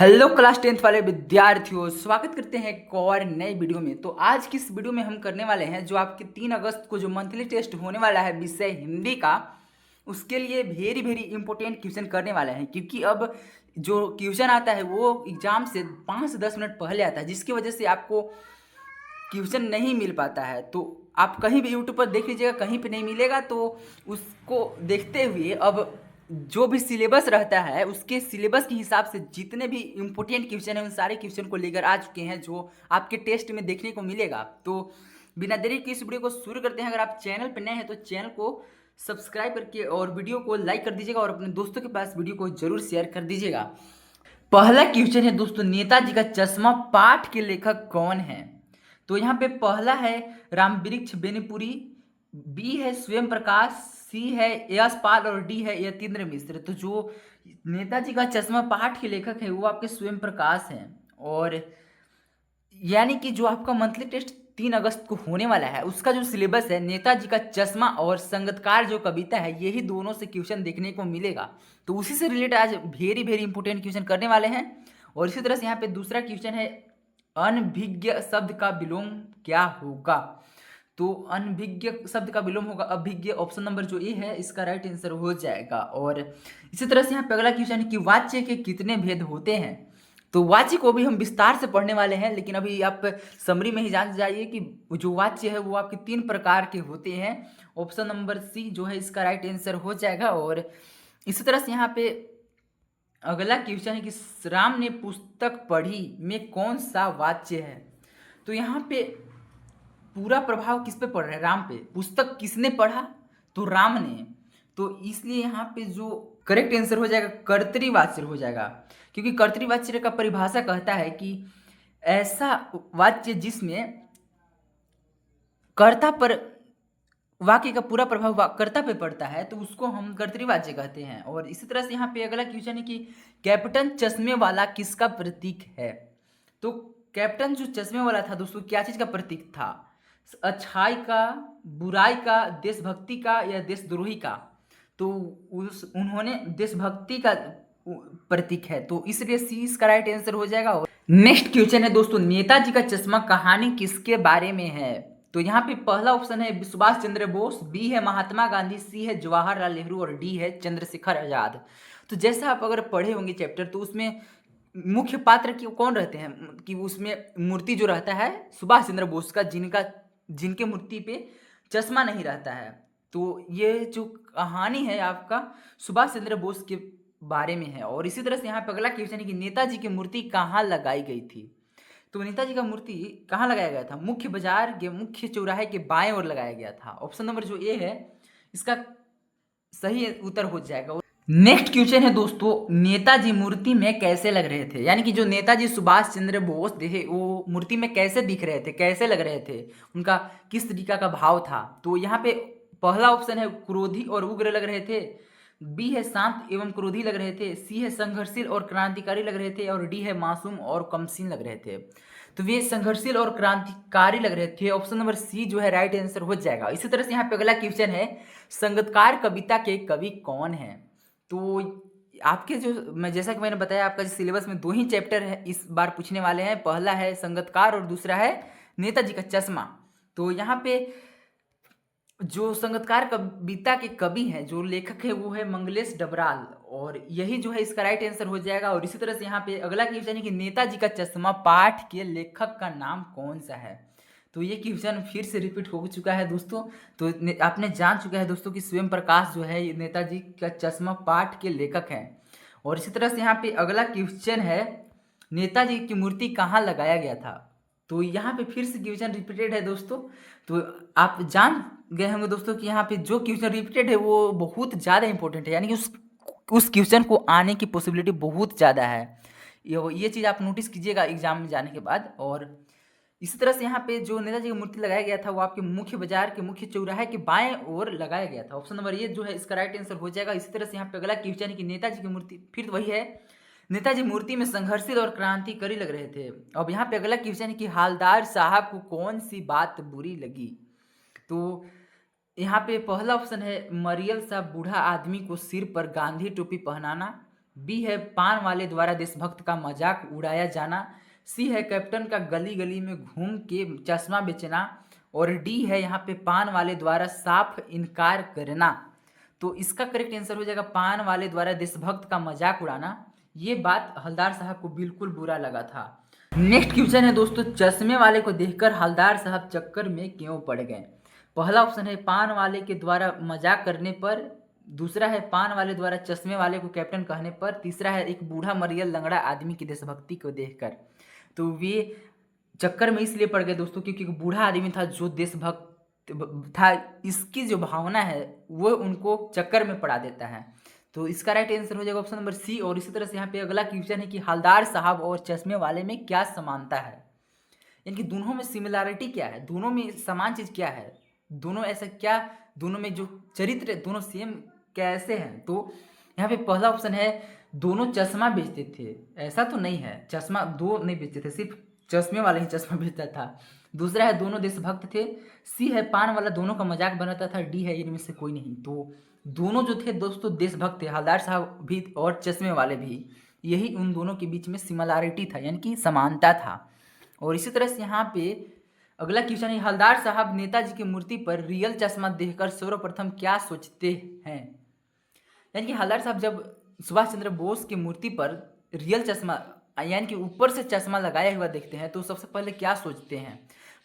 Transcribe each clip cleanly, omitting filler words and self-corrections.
Hello class 10th वाले विद्यार्थियों, स्वागत करते हैं एक और नए वीडियो में। तो आज की इस वीडियो में हम करने वाले हैं जो आपके 3 अगस्त को जो मंथली टेस्ट होने वाला है विषय हिंदी का, उसके लिए वेरी वेरी इंपॉर्टेंट क्वेश्चन करने वाले हैं। क्योंकि अब जो क्वेश्चन आता है वो एग्जाम से 5 से 10 मिनट पहले आता है, जिसकी वजह से आपको क्वेश्चन नहीं मिल पाता है। तो आप कहीं भी यूट्यूब पर देख लीजिएगा, कहीं पे नहीं मिलेगा। तो उसको देखते हुए अब जो भी सिलेबस रहता है उसके सिलेबस के हिसाब से जितने भी इम्पोर्टेंट क्वेश्चन हैं उन सारे क्वेश्चन को लेकर आ चुके हैं जो आपके टेस्ट में देखने को मिलेगा। तो बिना देरी के इस वीडियो को शुरू करते हैं। अगर आप चैनल पर नए हैं तो चैनल को सब्सक्राइब करके और वीडियो को लाइक कर दीजिएगा और अपने दोस्तों के पास वीडियो को जरूर शेयर कर दीजिएगा। पहला क्वेश्चन है दोस्तों, नेताजी का चश्मा पाठ के लेखक कौन है? तो यहाँ पे पहला है रामवृक्ष बेनीपुरी, बी है स्वयं प्रकाश, सी है यशपाल और डी है यतीन्द्र मिश्र। तो जो नेताजी का चश्मा पाठ के लेखक है वो आपके स्वयं प्रकाश हैं। और यानी कि जो आपका मंथली टेस्ट 3 अगस्त को होने वाला है उसका जो सिलेबस है नेताजी का चश्मा और संगतकार जो कविता है यही दोनों से क्वेश्चन देखने को मिलेगा। तो उसी से रिलेटेड आज वेरी वेरी इंपॉर्टेंट क्वेश्चन करने वाले हैं। और इसी तरह से यहाँ पे दूसरा क्वेश्चन है, अनभिज्ञ शब्द का विलोम क्या होगा? तो अनभिज्ञ शब्द का विलोम होगा अभिज्ञ। ऑप्शन नंबर जो ए है इसका राइट आंसर हो जाएगा। और इसी तरह से यहाँ पे अगला क्वेश्चन है कि वाच्य के कितने भेद होते हैं? तो वाच्य को भी हम विस्तार से पढ़ने वाले हैं, लेकिन अभी आप समरी में ही जान जाइए कि जो वाच्य है वो आपके 3 प्रकार के होते हैं। ऑप्शन नंबर सी जो है इसका राइट आंसर हो जाएगा। और इसी तरह से यहाँ पे अगला क्वेश्चन है कि राम ने पुस्तक पढ़ी में कौन सा वाच्य है? तो यहाँ पे पूरा प्रभाव किस पे पड़ रहा है? राम पे। पुस्तक किसने पढ़ा? तो राम ने। तो इसलिए यहाँ पे जो करेक्ट आंसर हो जाएगा कर्तृवाच्य हो जाएगा। क्योंकि कर्तृवाच्य का परिभाषा कहता है कि ऐसा वाच्य जिसमें कर्ता पर वाक्य का पूरा प्रभाव कर्ता पे पड़ता है तो उसको हम कर्तृवाच्य कहते हैं। और इसी तरह से यहाँ पे अगला क्वेश्चन है कि कैप्टन चश्मे वाला किसका प्रतीक है? तो कैप्टन जो चश्मे वाला था दोस्तों क्या चीज का प्रतीक था? अच्छाई का, बुराई का, देशभक्ति का या देशद्रोही का? तो उन्होंने देशभक्ति का प्रतीक है, तो इसलिए सी इसका राइट आंसर हो जाएगा। नेक्स्ट क्वेश्चन है दोस्तों, नेताजी का चश्मा कहानी किसके बारे में है? तो यहाँ पे पहला ऑप्शन है सुभाष चंद्र बोस, बी है महात्मा गांधी, सी है जवाहरलाल नेहरू और डी है चंद्रशेखर आजाद। तो जैसा आप अगर पढ़े होंगे चैप्टर तो उसमें मुख्य पात्र कौन रहते हैं कि उसमें मूर्ति जो रहता है सुभाष चंद्र बोस का, जिनके मूर्ति पे चश्मा नहीं रहता है। तो ये जो कहानी है आपका सुभाष चंद्र बोस के बारे में है। और इसी तरह से यहाँ पे अगला क्वेश्चन है कि नेताजी की मूर्ति कहाँ लगाई गई थी? तो नेताजी का मूर्ति कहाँ लगाया गया था? मुख्य बाजार के मुख्य चौराहे के बाएं ओर लगाया गया था। ऑप्शन नंबर जो ए है इसका सही उत्तर हो जाएगा। नेक्स्ट क्वेश्चन है दोस्तों, नेताजी मूर्ति में कैसे लग रहे थे? यानी कि जो नेताजी सुभाष चंद्र बोस थे वो मूर्ति में कैसे दिख रहे थे, कैसे लग रहे थे, उनका किस तरीका का भाव था? तो यहाँ पे पहला ऑप्शन है क्रोधी और उग्र लग रहे थे, बी है शांत एवं क्रोधी लग रहे थे, सी है संघर्षशील और क्रांतिकारी लग रहे थे और डी है मासूम और कमसीन लग रहे थे। तो वे संघर्षशील और क्रांतिकारी लग रहे थे। ऑप्शन नंबर सी जो है राइट आंसर हो जाएगा। इसी तरह से यहाँ पे अगला क्वेश्चन है, संगतकार कविता के कवि कौन है? तो आपके जो मैं जैसा कि मैंने बताया आपका सिलेबस में 2 ही चैप्टर है इस बार पूछने वाले हैं। पहला है संगतकार और दूसरा है नेताजी का चश्मा। तो यहाँ पे जो संगतकार कविता के कवि हैं, जो लेखक है वो है मंगलेश डबराल और यही जो है इसका राइट आंसर हो जाएगा। और इसी तरह से यहाँ पे अगला क्वेश्चन है कि नेताजी का चश्मा पाठ के लेखक का नाम कौन सा है? तो ये क्वेश्चन फिर से रिपीट हो चुका है दोस्तों। तो आपने जान चुका है दोस्तों कि स्वयं प्रकाश जो है नेताजी का चश्मा पाठ के लेखक हैं। और इसी तरह से यहाँ पे अगला क्वेश्चन है, नेताजी की मूर्ति कहाँ लगाया गया था? तो यहाँ पे फिर से क्वेश्चन रिपीटेड है दोस्तों। तो आप जान गए होंगे दोस्तों कि यहाँ पे जो क्वेश्चन रिपीटेड है वो बहुत ज़्यादा इंपॉर्टेंट है, यानी कि उस क्वेश्चन को आने की पॉसिबिलिटी बहुत ज़्यादा है। ये चीज़ आप नोटिस कीजिएगा एग्जाम में जाने के बाद। और इसी तरह से यहाँ पे जो नेताजी की मूर्ति लगाया गया था वो आपके मुख्य बाजार के मुख्य चौराहे के बाएं ओर लगाया गया था। ऑप्शन नंबर ये जो है इसका राइट आंसर हो जाएगा। इसी तरह से यहाँ पे अगला क्वेश्चन है कि नेताजी की मूर्ति, फिर वही है, नेताजी मूर्ति में संघर्षशील और क्रांतिकारी लग रहे थे। अब यहाँ पे अगला क्वेश्चन है कि हालदार साहब को कौन सी बात बुरी लगी? तो यहाँ पे पहला ऑप्शन है मरियल साहब बूढ़ा आदमी को सिर पर गांधी टोपी पहनाना, बी है पान वाले द्वारा देशभक्त का मजाक उड़ाया जाना, सी है कैप्टन का गली गली में घूम के चश्मा बेचना, और डी है यहाँ पे पान वाले द्वारा साफ इनकार करना। तो इसका करेक्ट आंसर हो जाएगा पान वाले द्वारा देशभक्त का मजाक उड़ाना। ये बात हलदार साहब को बिल्कुल बुरा लगा था। नेक्स्ट क्वेश्चन है दोस्तों, चश्मे वाले को देखकर हलदार साहब चक्कर में क्यों पड़ गए? पहला ऑप्शन है पान वाले के द्वारा मजाक करने पर, दूसरा है पान वाले द्वारा चश्मे वाले को कैप्टन कहने पर, तीसरा है एक बूढ़ा मरियल लंगड़ा आदमी की देशभक्ति को देखकर। तो वे चक्कर में इसलिए पड़ गए दोस्तों क्योंकि एक बूढ़ा आदमी था जो देशभक्त था, इसकी जो भावना है वो उनको चक्कर में पड़ा देता है। तो इसका राइट आंसर हो जाएगा ऑप्शन नंबर सी। और इसी तरह से यहाँ पे अगला क्वेश्चन है कि हलदार साहब और चश्मे वाले में क्या समानता है, यानी कि दोनों में सिमिलैरिटी क्या है, दोनों में समान चीज क्या है, दोनों ऐसा क्या, दोनों में जो चरित्र दोनों सेम कैसे हैं? तो यहाँ पे पहला ऑप्शन है दोनों चश्मा बेचते थे, ऐसा तो नहीं है, चश्मा दो नहीं बेचते थे, सिर्फ चश्मे वाला ही चश्मा बेचता था। दूसरा है दोनों देशभक्त थे, सी है पान वाला दोनों का मजाक बनाता था, डी है इनमें से कोई नहीं। तो दोनों जो थे दोस्तों देशभक्त थे, हलदार साहब भी और चश्मे वाले भी, यही उन दोनों के बीच में सिमिलैरिटी था, यानी कि समानता था। और इसी तरह से यहाँ पे अगला क्वेश्चन है, हलदार साहब नेताजी की मूर्ति पर रियल चश्मा देखकर सर्वप्रथम क्या सोचते हैं? यानी कि हलदार साहब जब सुभाष चंद्र बोस की मूर्ति पर रियल चश्मा यानी कि ऊपर से चश्मा लगाया हुआ देखते हैं तो सबसे पहले क्या सोचते हैं?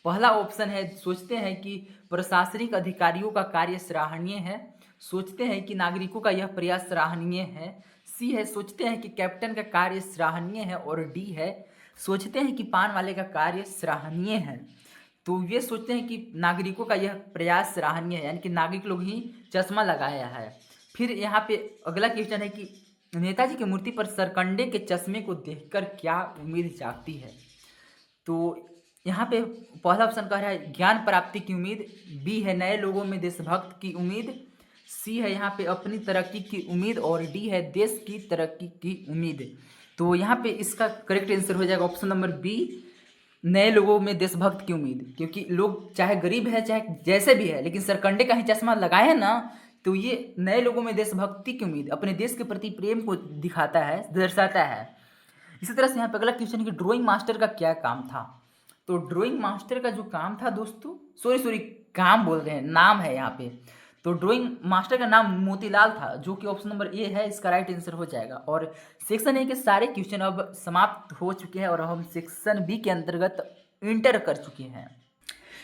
पहला ऑप्शन है सोचते हैं कि प्रशासनिक अधिकारियों का कार्य सराहनीय है, सोचते हैं कि नागरिकों का यह प्रयास सराहनीय है, सी है सोचते हैं कि कैप्टन का कार्य सराहनीय है, और डी है सोचते हैं कि पान वाले का कार्य सराहनीय है। तो ये सोचते हैं कि नागरिकों का यह प्रयास सराहनीय है, यानी कि नागरिक लोग ही चश्मा लगाया है। फिर यहाँ पे अगला क्वेश्चन है कि नेताजी की मूर्ति पर सरकंडे के चश्मे को देखकर क्या उम्मीद जागती है? तो यहाँ पे पहला ऑप्शन कह रहा है ज्ञान प्राप्ति की उम्मीद, बी है नए लोगों में देशभक्त की उम्मीद, सी है यहाँ पे अपनी तरक्की की उम्मीद, और डी है देश की तरक्की की उम्मीद। तो यहाँ पे इसका करेक्ट आंसर हो जाएगा ऑप्शन नंबर बी, नए लोगों में देशभक्त की उम्मीद। क्योंकि लोग चाहे गरीब है चाहे जैसे भी है, लेकिन सरकंडे का ही चश्मा लगाए ना, तो ये नए लोगों में देशभक्ति की उम्मीद, अपने देश के प्रति प्रेम को दिखाता है, दर्शाता है। इसी तरह से यहाँ पे अगला क्वेश्चन है कि ड्राइंग मास्टर का क्या काम था? तो ड्राइंग मास्टर का जो काम था दोस्तों, सॉरी काम बोल रहे हैं, नाम है यहाँ पे। तो ड्राइंग मास्टर का नाम मोतीलाल था, जो कि ऑप्शन नंबर ए है, इसका राइट आंसर हो जाएगा। और सेक्शन ए के सारे क्वेश्चन अब समाप्त हो चुके हैं और हम सेक्शन बी के अंतर्गत इंटर कर चुके हैं।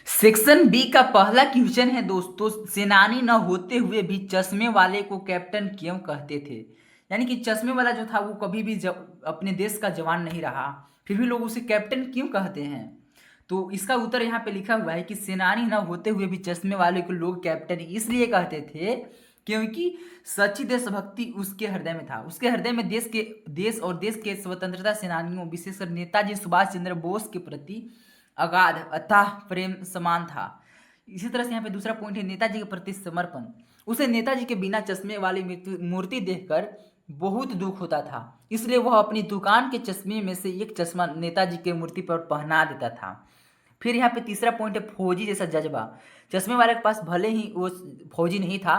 सेक्शन बी का पहला क्वेश्चन है दोस्तों, सेनानी न होते हुए भी चश्मे वाले को कैप्टन क्यों कहते थे? यानी कि चश्मे वाला जो था वो कभी भी अपने देश का जवान नहीं रहा, फिर भी लोग उसे कैप्टन क्यों कहते हैं? तो इसका उत्तर यहाँ पे लिखा हुआ है कि सेनानी न होते हुए भी चश्मे वाले को लोग कैप्टन इसलिए कहते थे क्योंकि सच्ची देशभक्ति उसके हृदय में था। उसके हृदय में देश और देश के स्वतंत्रता सेनानियों, विशेषकर नेताजी सुभाष चंद्र बोस के प्रति अगाध अथाह प्रेम समान था। इसी तरह से यहाँ पे दूसरा पॉइंट है नेताजी के प्रति समर्पण। उसे नेताजी के बिना चश्मे वाली मूर्ति देखकर बहुत दुख होता था, इसलिए वह अपनी दुकान के चश्मे में से एक चश्मा नेताजी के मूर्ति पर पहना देता था। फिर यहाँ पे तीसरा पॉइंट है फौजी जैसा जज्बा। चश्मे वाले के पास भले ही वो फौजी नहीं था,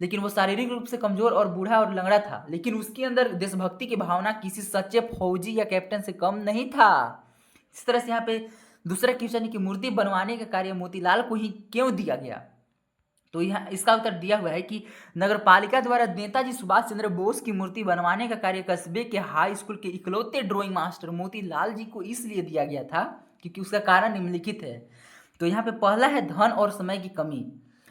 लेकिन वो शारीरिक रूप से कमजोर और बूढ़ा और लंगड़ा था, लेकिन उसके अंदर देशभक्ति की भावना किसी सच्चे फौजी या कैप्टन से कम नहीं था। इस तरह से यहाँ पे दूसरा क्वेश्चन है कि मूर्ति बनवाने का कार्य मोतीलाल को ही क्यों दिया गया? तो यहाँ इसका उत्तर दिया हुआ है कि नगरपालिका द्वारा नेताजी सुभाष चंद्र बोस की मूर्ति बनवाने का कार्य कस्बे के हाई स्कूल के इकलौते ड्राइंग मास्टर मोतीलाल जी को इसलिए दिया गया था क्योंकि उसका कारण निम्नलिखित है। तो यहाँ पे पहला है धन और समय की कमी।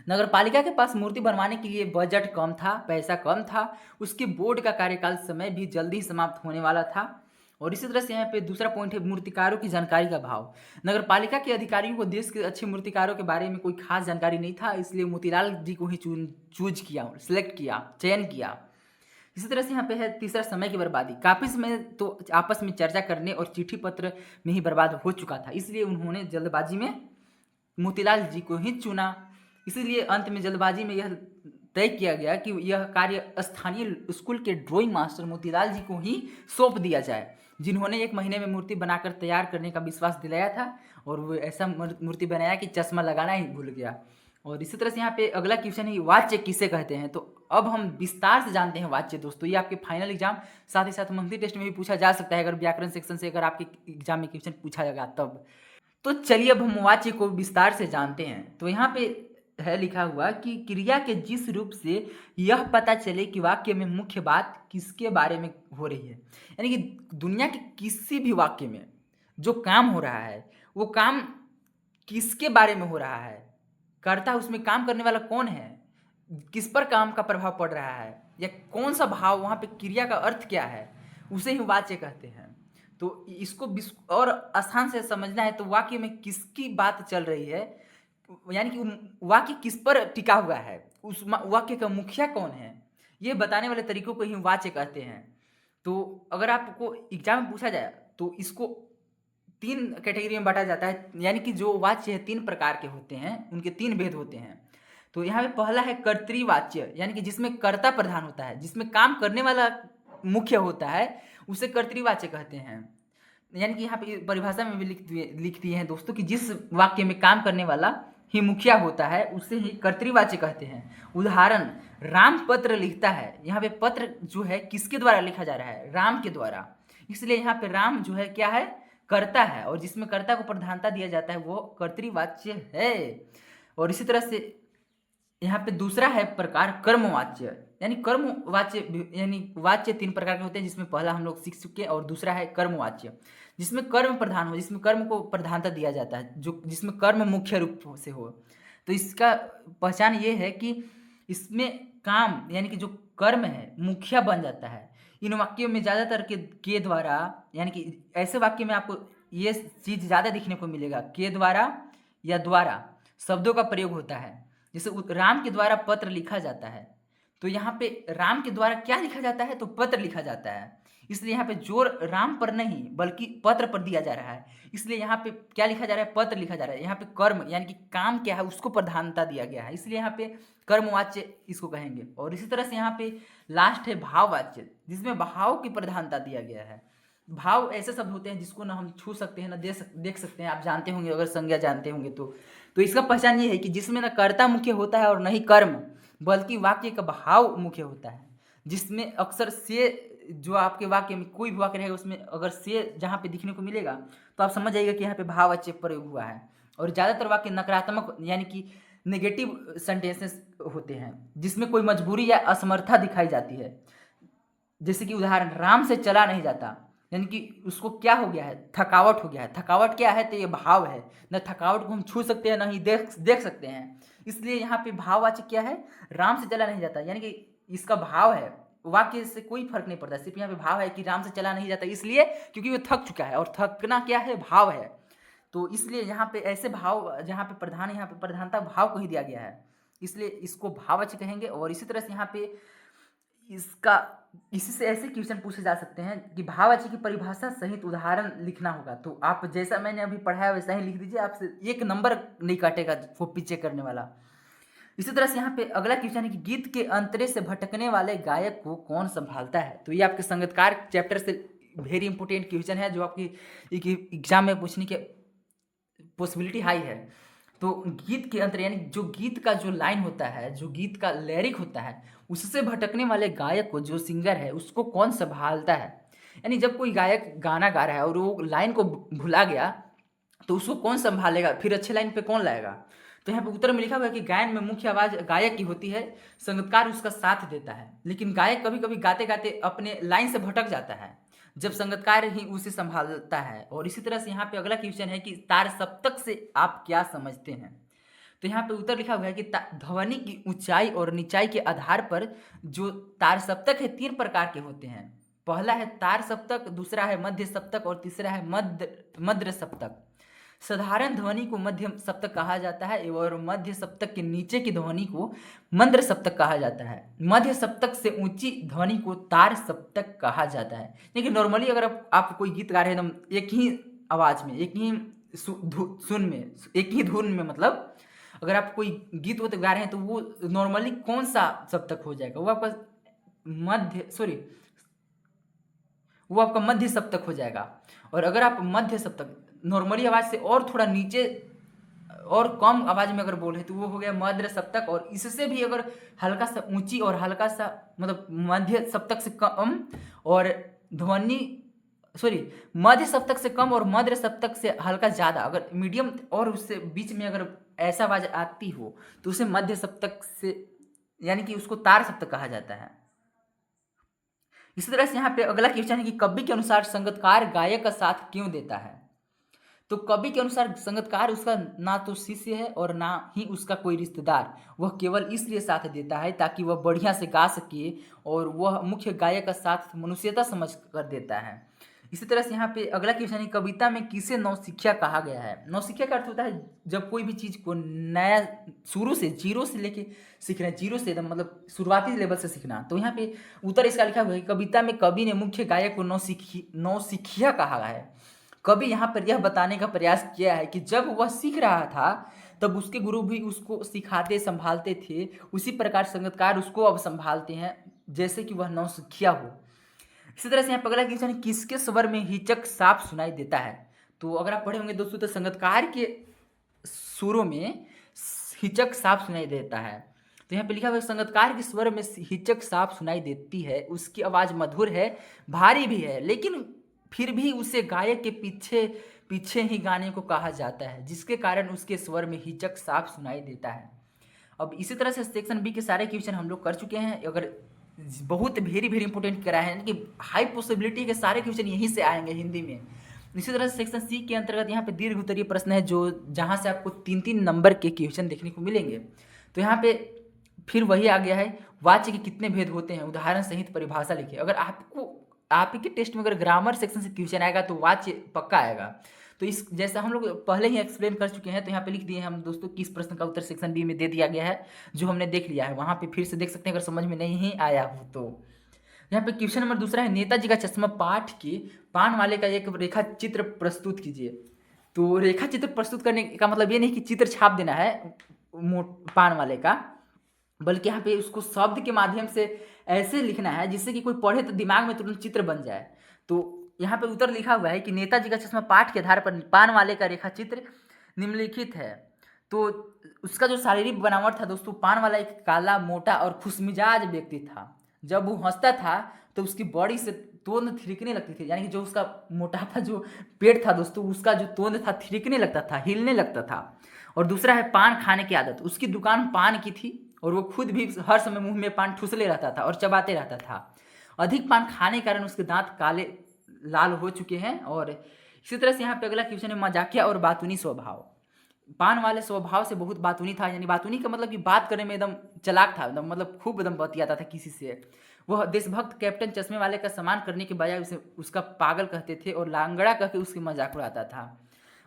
नगरपालिका के पास मूर्ति बनवाने के लिए बजट कम था, पैसा कम था, उसके बोर्ड का कार्यकाल समय भी जल्दी समाप्त होने वाला था। और इसी तरह से यहाँ पे दूसरा पॉइंट है मूर्तिकारों की जानकारी का अभाव। नगरपालिका के अधिकारियों को देश के अच्छे मूर्तिकारों के बारे में कोई खास जानकारी नहीं था, इसलिए मोतीलाल जी को ही चूज किया, सिलेक्ट किया, चयन किया। इसी तरह से यहाँ पे है तीसरा समय की बर्बादी। काफ़ी समय तो आपस में चर्चा करने और चिट्ठी पत्र में ही बर्बाद हो चुका था, इसलिए उन्होंने जल्दबाजी में मोतीलाल जी को ही चुना। इसीलिए अंत में जल्दबाजी में यह तय किया गया कि यह कार्य स्थानीय स्कूल के ड्राइंग मास्टर मोतीलाल जी को ही सौंप दिया जाए, जिन्होंने 1 महीने में मूर्ति बनाकर तैयार करने का विश्वास दिलाया था, और वो ऐसा मूर्ति बनाया कि चश्मा लगाना ही भूल गया। और इसी तरह से यहाँ पे अगला क्वेश्चन है वाच्य किसे कहते हैं। तो अब हम विस्तार से जानते हैं वाच्य दोस्तों। ये आपके फाइनल एग्जाम साथ ही साथ मंथली टेस्ट में भी पूछा जा सकता है, अगर व्याकरण सेक्शन से अगर आपके एग्जाम में क्वेश्चन पूछा जाएगा तब। तो चलिए अब हम वाच्य को विस्तार से जानते हैं। तो यहाँ पे है लिखा हुआ कि क्रिया के जिस रूप से यह पता चले कि वाक्य में मुख्य बात किसके बारे में हो रही है, यानी कि दुनिया के किसी भी वाक्य में जो काम हो रहा है वो काम किसके बारे में हो रहा है, करता उसमें काम करने वाला कौन है, किस पर काम का प्रभाव पड़ रहा है, या कौन सा भाव, वहाँ पे क्रिया का अर्थ क्या है, उसे ही वाच्य कहते हैं। तो इसको और आसान से समझना है तो वाक्य में किसकी बात चल रही है, यानी कि वाक्य किस पर टिका हुआ है, उस वाक्य का मुखिया कौन है, ये बताने वाले तरीकों को ही वाच्य कहते हैं। तो अगर आपको एग्जाम में पूछा जाए तो इसको 3 कैटेगरी में बांटा जाता है, यानी कि जो वाच्य है 3 प्रकार के होते हैं, उनके 3 भेद होते हैं। तो यहाँ पे पहला है कर्तृवाच्य, यानी कि जिसमें कर्ता प्रधान होता है, जिसमें काम करने वाला मुख्य होता है, उसे कर्तृवाच्य कहते हैं। यानी कि यहाँ पे परिभाषा में भी लिख दिए हैं दोस्तों कि जिस वाक्य में काम करने वाला ही मुखिया होता है उसे ही कर्तृवाच्य कहते हैं। उदाहरण, राम पत्र लिखता है। यहाँ पे पत्र जो है किसके द्वारा लिखा जा रहा है, राम के द्वारा, इसलिए यहाँ पे राम जो है क्या है, कर्ता है, और जिसमें कर्ता को प्रधानता दिया जाता है वो कर्तृवाच्य है। और इसी तरह से यहाँ पे दूसरा है प्रकार कर्मवाच्य, यानी कर्मवाच्य, यानी वाच्य 3 प्रकार के होते हैं, जिसमें पहला हम लोग सीख चुके हैं, और दूसरा है कर्मवाच्य, जिसमें कर्म प्रधान हो, जिसमें कर्म को प्रधानता दिया जाता है, जो जिसमें कर्म मुख्य रूप से हो। तो इसका पहचान ये है कि इसमें काम यानी कि जो कर्म है मुखिया बन जाता है। इन वाक्यों में ज़्यादातर के द्वारा, यानी कि ऐसे वाक्य में आपको ये चीज़ ज़्यादा दिखने को मिलेगा, के द्वारा या द्वारा शब्दों का प्रयोग होता है। जैसे राम के द्वारा पत्र लिखा जाता है, तो यहाँ पे राम के द्वारा क्या लिखा जाता है, तो पत्र लिखा जाता है, इसलिए यहाँ पे जोर राम पर नहीं बल्कि पत्र पर दिया जा रहा है, इसलिए यहाँ पे क्या लिखा जा रहा है, पत्र लिखा जा रहा है। यहाँ पे कर्म यानी कि काम क्या है उसको प्रधानता दिया गया है, इसलिए यहाँ पे कर्मवाच्य इसको कहेंगे। और इसी तरह से यहाँ पे लास्ट है भाववाच्य, जिसमें भाव की प्रधानता दिया गया है। भाव ऐसे शब्द होते हैं जिसको ना हम छू सकते हैं ना देख सकते हैं, आप जानते होंगे, अगर संज्ञा जानते होंगे तो इसका पहचान ये है कि जिसमें न कर्ता मुख्य होता है और न ही कर्म, बल्कि वाक्य का भाव मुख्य होता है, जिसमें अक्सर से, जो आपके वाक्य में कोई भी वाक्य रहेगा उसमें अगर से जहाँ पे दिखने को मिलेगा तो आप समझ जाइएगा कि यहाँ पे भाववाच्य प्रयोग हुआ है। और ज़्यादातर वाक्य नकारात्मक यानी कि नेगेटिव सेंटेंसेस होते हैं, जिसमें कोई मजबूरी या असमर्था दिखाई जाती है। जैसे कि उदाहरण, राम से चला नहीं जाता, यानी कि उसको क्या हो गया है, थकावट हो गया है। थकावट क्या है, तो ये भाव है, न थकावट को हम छू सकते हैं न ही देख सकते हैं, इसलिए यहाँ पे भाववाचक क्या है, राम से चला नहीं जाता, यानी कि इसका भाव है, वाक्य से कोई फर्क नहीं पड़ता, सिर्फ यहाँ पे भाव है कि राम से चला नहीं जाता, इसलिए क्योंकि वो थक चुका है, और थकना क्या है, भाव है। तो इसलिए यहाँ पे ऐसे भाव, जहाँ पे प्रधान, यहाँ पे प्रधानता भाव को ही दिया गया है, इसलिए इसको भाववाचक कहेंगे। और इसी तरह से यहाँ पे इसी से ऐसे क्वेश्चन पूछे जा सकते हैं कि भाववाच्य की परिभाषा सहित उदाहरण लिखना होगा। तो आप जैसा मैंने अभी पढ़ाया वैसा ही लिख दीजिए, आपसे 1 नंबर नहीं काटेगा वो पीछे करने वाला। इसी तरह से यहाँ पे अगला क्वेश्चन है कि गीत के अंतरे से भटकने वाले गायक को कौन संभालता है। तो ये आपके संगीतकार चैप्टर से वेरी इंपॉर्टेंट क्वेश्चन है, जो आपकी एग्जाम में पूछने की पॉसिबिलिटी हाई है। तो गीत के अंतर यानी जो गीत का जो लाइन होता है, जो गीत का लिरिक होता है, उससे भटकने वाले गायक को, जो सिंगर है, उसको कौन संभालता है। यानी जब कोई गायक गाना गा रहा है और वो लाइन को भुला गया तो उसको कौन संभालेगा, फिर अच्छे लाइन पे कौन लाएगा। तो यहाँ पे उत्तर में लिखा हुआ है कि गायन में मुख्य आवाज़ गायक की होती है, संगीतकार उसका साथ देता है, लेकिन गायक कभी कभी गाते गाते अपने लाइन से भटक जाता है, जब संगीतकार ही उसे संभालता है। और इसी तरह से यहाँ पे अगला क्वेश्चन है कि तार सप्तक से आप क्या समझते हैं। तो यहाँ पे उत्तर लिखा हुआ है कि ध्वनि की ऊंचाई और निचाई के आधार पर जो तार सप्तक है 3 प्रकार के होते हैं। पहला है तार सप्तक, दूसरा है मध्य सप्तक और तीसरा है मद्र सप्तक। साधारण ध्वनि को मध्यम सप्तक कहा जाता है और मध्य सप्तक के नीचे की ध्वनि को मंद्र सप्तक कहा जाता है। मध्य सप्तक से ऊंची ध्वनि को तार सप्तक कहा जाता है। लेकिन नॉर्मली अगर आप कोई गीत गा रहे हैं तो एक ही आवाज़ में, एक ही सुन में, एक ही धुन में, मतलब अगर आप कोई गीत वो गा रहे हैं तो वो नॉर्मली कौन सा सप्तक हो जाएगा, वो आपका मध्य सप्तक हो जाएगा। और अगर आप मध्य सप्तक नॉर्मली आवाज़ से और थोड़ा नीचे और कम आवाज में अगर बोले तो वो हो गया मध्य सप्तक, और इससे भी अगर हल्का सा ऊंची और हल्का सा मतलब मध्य सप्तक से कम और ध्वनि सॉरी मध्य सप्तक से कम और मध्य सप्तक से हल्का ज्यादा, अगर मीडियम और उससे बीच में अगर ऐसा आवाज आती हो तो उसे मध्य सप्तक से यानी कि उसको तार सप्तक कहा जाता है। इसी तरह से यहाँ पे अगला क्वेश्चन है कि कवि के अनुसार संगीतकार गायक का साथ क्यों देता है। तो कवि के अनुसार संगीतकार उसका ना तो शिष्य है और ना ही उसका कोई रिश्तेदार, वह केवल इसलिए साथ देता है ताकि वह बढ़िया से गा सके, और वह मुख्य गायक का साथ मनुष्यता समझ कर देता है। इसी तरह से यहाँ पे अगला क्वेश्चन है कविता में किसे नौसिखिया कहा गया है। नौसिखिया का अर्थ होता है जब कोई भी चीज को नया शुरू से जीरो से लेके सीखना, जीरो से एकदम मतलब शुरुआती लेवल से सीखना। तो यहाँ पे उत्तर इसका लिखा हुआ है कविता में कवि ने मुख्य गायक को नौसिखिया कहा है। कवि यहाँ पर यह बताने का प्रयास किया है कि जब वह सीख रहा था तब उसके गुरु भी उसको सिखाते संभालते थे, उसी प्रकार संगीतकार उसको अब संभालते हैं जैसे कि वह नौसिखिया हो। इसी तरह से यहाँ पर अगला क्वेश्चन है किसके स्वर में हिचक साफ सुनाई देता है। तो अगर आप पढ़े होंगे दोस्तों तो संगीतकार के सुरों में हिचक साफ सुनाई देता है। तो यहाँ पे लिखा हुआ है संगीतकार के स्वर में हिचक साफ सुनाई देती है, उसकी आवाज मधुर है, भारी भी है, लेकिन फिर भी उसे गायक के पीछे पीछे ही गाने को कहा जाता है, जिसके कारण उसके स्वर में हिचक साफ सुनाई देता है। अब इसी तरह से सेक्शन बी के सारे क्वेश्चन हम लोग कर चुके हैं। अगर बहुत वेरी वेरी इंपॉर्टेंट करा है कि हाई पॉसिबिलिटी के सारे क्वेश्चन यहीं से आएंगे हिंदी में। इसी तरह से सेक्शन सी के अंतर्गत यहाँ पे दीर्घ उत्तरीय प्रश्न है जो जहाँ से आपको 3-3 नंबर के क्वेश्चन देखने को मिलेंगे। तो यहाँ पे फिर वही आ गया है वाच्य के कितने भेद होते हैं, उदाहरण सहित परिभाषा लिखिए। अगर आपको आपके टेस्ट में अगर ग्रामर सेक्शन से क्वेश्चन आएगा तो वाच्य पक्का आएगा। तो इस जैसा हम लोग पहले ही एक्सप्लेन कर चुके हैं, तो यहाँ पे लिख दिए हैं हम दोस्तों किस प्रश्न का उत्तर सेक्शन बी में दे दिया गया है, जो हमने देख लिया है। वहाँ पे फिर से देख सकते हैं अगर समझ में नहीं आया हो तो। यहाँ पे क्वेश्चन नंबर दूसरा है नेताजी का चश्मा पाठ के पान वाले का एक रेखा चित्र प्रस्तुत कीजिए। तो रेखा चित्र प्रस्तुत करने का मतलब ये नहीं कि चित्र छाप देना है पान वाले का, बल्कि यहाँ पे उसको शब्द के माध्यम से ऐसे लिखना है जिससे कि कोई पढ़े तो दिमाग में तुरंत चित्र बन जाए। तो यहाँ पे उत्तर लिखा हुआ है कि नेताजी का चश्मा पाठ के आधार पर पान वाले का रेखा चित्र निम्नलिखित है। तो उसका जो शारीरिक बनावट था दोस्तों, पान वाला एक काला मोटा और खुशमिजाज व्यक्ति था। जब वो हंसता था तो उसकी बॉडी से तोंद थिरकने लगती थी, यानी कि जो उसका मोटापा जो पेट था दोस्तों, उसका जो तोंद था थिरकने लगता था, हिलने लगता था। और दूसरा है पान खाने की आदत, उसकी दुकान पान की थी और वो खुद भी हर समय मुंह में पान ठुसले रहता था और चबाते रहता था। अधिक पान खाने के कारण उसके दांत काले लाल हो चुके हैं। और इसी तरह से यहाँ पे अगला क्वेश्चन है मजाकिया और बातूनी स्वभाव। पान वाले स्वभाव से बहुत बातूनी था, यानी बातूनी का मतलब कि बात करने में एकदम चालाक था, एकदम मतलब खूब एकदम बतियाता था किसी से। वह देशभक्त कैप्टन चश्मे वाले का सम्मान करने के बजाय उसे उसका पागल कहते थे और लांगड़ा कह के उसकी मजाक उड़ाता था।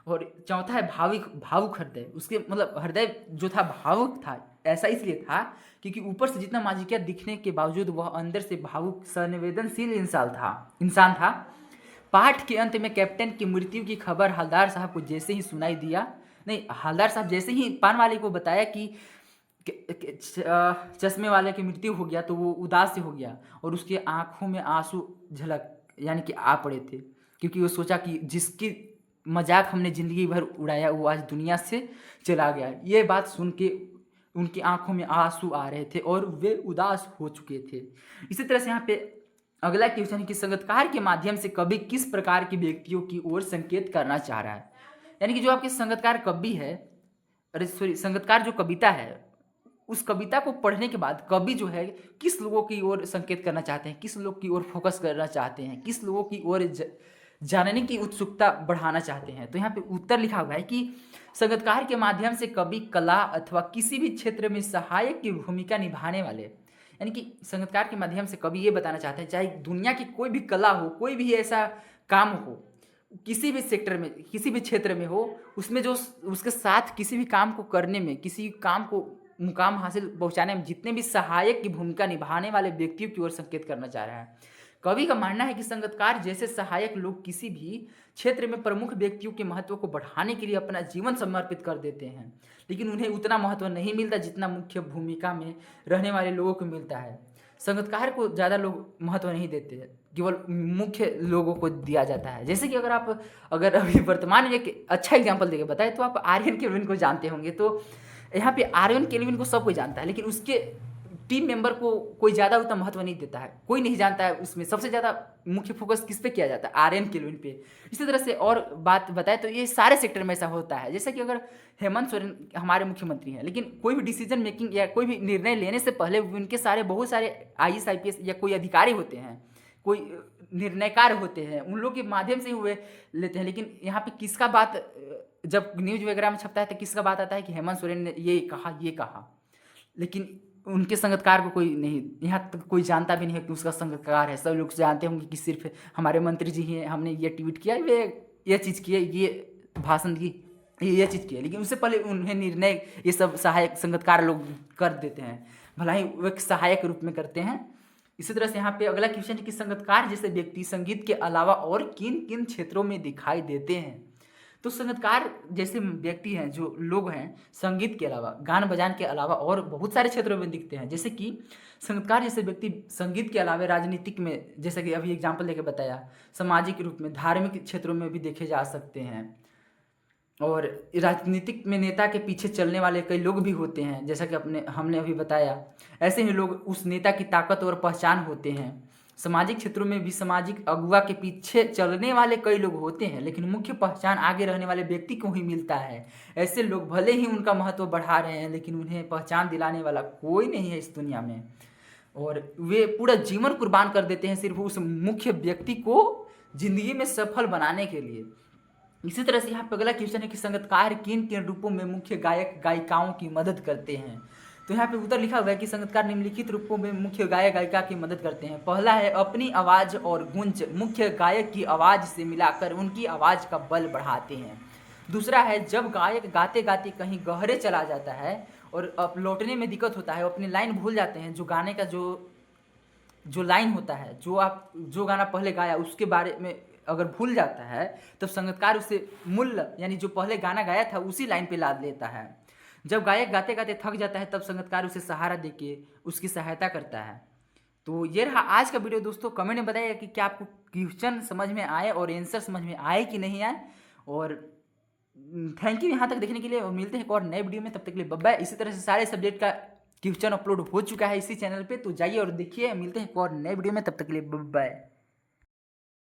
और चौथा है भावुक हृदय। उसके मतलब हृदय जो था भावुक था, ऐसा इसलिए था क्योंकि ऊपर से जितना मजाकिया दिखने के बावजूद वह अंदर से भावुक संवेदनशील इंसान था। पाठ के अंत में कैप्टन की मृत्यु की खबर हवलदार साहब को जैसे ही सुनाई दिया, नहीं हवलदार साहब जैसे ही पान वाले को बताया कि चश्मे वाले की मृत्यु हो गया तो वो उदास से हो गया और उसके आंखों में आंसू झलक यानी कि आ पड़े थे, क्योंकि वो सोचा कि जिसकी मजाक हमने ज़िंदगी भर उड़ाया वो आज दुनिया से चला गया। ये बात सुन के उनकी आंखों में आंसू आ रहे थे और वे उदास हो चुके थे। इसी तरह से यहाँ पे अगला क्वेश्चन है कि संगीतकार के माध्यम से कवि किस प्रकार के व्यक्तियों की ओर संकेत करना चाह रहा है। यानी कि जो आपके संगीतकार कवि है, अरे सॉरी संगीतकार जो कविता है, उस कविता को पढ़ने के बाद कवि जो है किस लोगों की ओर संकेत करना चाहते हैं, किस लोग की ओर फोकस करना चाहते हैं, किस लोगों की ओर जानने की उत्सुकता बढ़ाना चाहते हैं। तो यहाँ पे उत्तर लिखा हुआ है कि संगीतकार के माध्यम से कवि कला अथवा किसी भी क्षेत्र में सहायक की भूमिका निभाने वाले, यानी कि संगीतकार के माध्यम से कवि ये बताना चाहते हैं चाहे दुनिया की कोई भी कला हो, कोई भी ऐसा काम हो, किसी भी सेक्टर में किसी भी क्षेत्र में हो, उसमें जो उसके साथ किसी भी काम को करने में, किसी काम को मुकाम हासिल पहुंचाने में जितने भी सहायक की भूमिका निभाने वाले व्यक्तियों की ओर संकेत करना चाह रहा है। कवि का मानना है कि संगीतकार जैसे सहायक लोग किसी भी क्षेत्र में प्रमुख व्यक्तियों के महत्व को बढ़ाने के लिए अपना जीवन समर्पित कर देते हैं, लेकिन उन्हें उतना महत्व नहीं मिलता जितना मुख्य भूमिका में रहने वाले लोगों को मिलता है। संगीतकार को ज़्यादा लोग महत्व नहीं देते हैं, केवल मुख्य लोगों को दिया जाता है। जैसे कि अगर अभी वर्तमान में एक अच्छा एग्जांपल देके बताएं तो आप आर्यन केल्विन को जानते होंगे। तो यहाँ पे आर्यन केल्विन को सब कोई जानता है, लेकिन उसके टीम मेंबर को कोई ज़्यादा उतना महत्व नहीं देता है, कोई नहीं जानता है उसमें सबसे ज़्यादा मुख्य फोकस किस पे किया जाता है, आर्यन केल्विन पे। इसी तरह से और बात बताएं तो ये सारे सेक्टर में ऐसा होता है। जैसे कि अगर हेमंत सोरेन हमारे मुख्यमंत्री हैं, लेकिन कोई भी डिसीजन मेकिंग या कोई भी निर्णय लेने से पहले उनके बहुत सारे IAS IPS या कोई अधिकारी होते हैं, कोई निर्णयकार होते हैं, उन लोग के माध्यम से ही वे लेते हैं। लेकिन यहाँ पे किसका बात जब न्यूज वगैरह में छपता है तो किसका बात आता है कि हेमंत सोरेन ने ये कहा, लेकिन उनके संगतकार को कोई नहीं, यहाँ तक कोई जानता भी नहीं है कि उसका संगतकार है। सब लोग जानते होंगे कि सिर्फ हमारे मंत्री जी हैं, हमने ये ट्वीट किया, वे ये चीज़ की है, ये भाषण की, ये चीज़ की है, लेकिन उससे पहले उन्हें निर्णय ये सब सहायक संगतकार लोग कर देते हैं, भला ही वो एक सहायक रूप में करते हैं। इसी तरह से यहाँ पे अगला क्वेश्चन है कि संगीतकार जैसे व्यक्ति संगीत के अलावा और किन किन क्षेत्रों में दिखाई देते हैं। तो संगीतकार जैसे व्यक्ति हैं, जो लोग हैं, संगीत के अलावा, गान बजान के अलावा और बहुत सारे क्षेत्रों में दिखते हैं। जैसे कि संगीतकार जैसे व्यक्ति संगीत के अलावा राजनीतिक में, जैसे कि अभी एग्जाम्पल लेके बताया, सामाजिक रूप में, धार्मिक क्षेत्रों में भी देखे जा सकते हैं। और राजनीतिक में नेता के पीछे चलने वाले कई लोग भी होते हैं, जैसा कि हमने अभी बताया। ऐसे ही लोग उस नेता की ताकत और पहचान होते हैं। सामाजिक क्षेत्रों में भी सामाजिक अगुवा के पीछे चलने वाले कई लोग होते हैं, लेकिन मुख्य पहचान आगे रहने वाले व्यक्ति को ही मिलता है। ऐसे लोग भले ही उनका महत्व बढ़ा रहे हैं, लेकिन उन्हें पहचान दिलाने वाला कोई नहीं है इस दुनिया में, और वे पूरा जीवन कुर्बान कर देते हैं सिर्फ उस मुख्य व्यक्ति को जिंदगी में सफल बनाने के लिए। इसी तरह से यहाँ पे अगला क्वेश्चन है कि संगीतकार किन किन रूपों में मुख्य गायक गायिकाओं की मदद करते हैं। तो यहाँ पे उत्तर लिखा हुआ है कि संगीतकार निम्नलिखित रूपों में मुख्य गायक गायिका की मदद करते हैं। पहला है अपनी आवाज़ और गूंज मुख्य गायक की आवाज़ से मिलाकर उनकी आवाज़ का बल बढ़ाते हैं। दूसरा है जब गायक गाते गाते कहीं गहरे चला जाता है और अब लौटने में दिक्कत होता है, अपनी लाइन भूल जाते हैं, जो गाने का जो लाइन होता है, जो गाना पहले गाया उसके बारे में अगर भूल जाता है, तब संगीतकार उसे मूल यानी जो पहले गाना गाया था उसी लाइन पे लाद लेता है। जब गायक गाते गाते थक जाता है, तब संगीतकार उसे सहारा देके उसकी सहायता करता है। तो ये रहा आज का वीडियो दोस्तों। कमेंट में बताइएगा कि क्या आपको क्वेश्चन समझ में आए और आंसर समझ में आए कि नहीं आए। और थैंक यू यहाँ तक देखने के लिए, और मिलते हैं एक और नए वीडियो में। तब तक के लिए बाय बाय। इसी तरह से सारे सब्जेक्ट का क्वेश्चन अपलोड हो चुका है इसी चैनल पे, तो जाइए और देखिए। मिलते हैं एक और नए वीडियो में, तब तक के लिए बाय बाय।